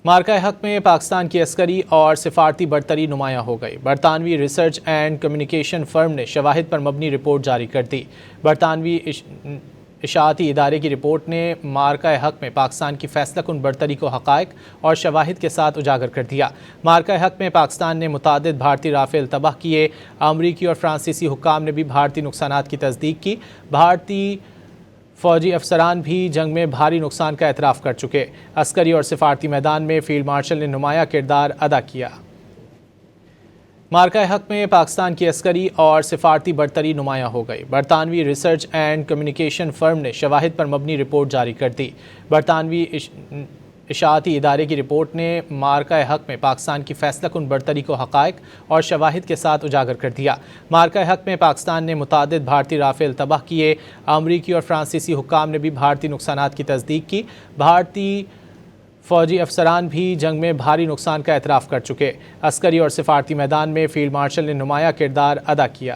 مارکہ حق میں پاکستان کی عسکری اور سفارتی برتری نمایاں ہو گئی۔ برطانوی ریسرچ اینڈ کمیونیکیشن فرم نے شواہد پر مبنی رپورٹ جاری کر دی۔ برطانوی اشاعتی ادارے کی رپورٹ نے مارکہ حق میں پاکستان کی فیصلہ کن برتری کو حقائق اور شواہد کے ساتھ اجاگر کر دیا۔ مارکہ حق میں پاکستان نے متعدد بھارتی رافیل تباہ کیے۔ امریکی اور فرانسیسی حکام نے بھی بھارتی نقصانات کی تصدیق کی۔ بھارتی فوجی افسران بھی جنگ میں بھاری نقصان کا اعتراف کر چکے۔ عسکری اور سفارتی میدان میں فیلڈ مارشل نے نمایاں کردار ادا کیا۔ مارکہ حق میں پاکستان کی عسکری اور سفارتی برتری نمایاں ہو گئی۔ برطانوی ریسرچ اینڈ کمیونیکیشن فرم نے شواہد پر مبنی رپورٹ جاری کر دی۔ برطانوی اشاعتی ادارے کی رپورٹ نے مارکہ حق میں پاکستان کی فیصلہ کن برتری کو حقائق اور شواہد کے ساتھ اجاگر کر دیا۔ مارکہ حق میں پاکستان نے متعدد بھارتی رافیل تباہ کیے۔ امریکی اور فرانسیسی حکام نے بھی بھارتی نقصانات کی تصدیق کی۔ بھارتی فوجی افسران بھی جنگ میں بھاری نقصان کا اعتراف کر چکے۔ عسکری اور سفارتی میدان میں فیلڈ مارشل نے نمایاں کردار ادا کیا۔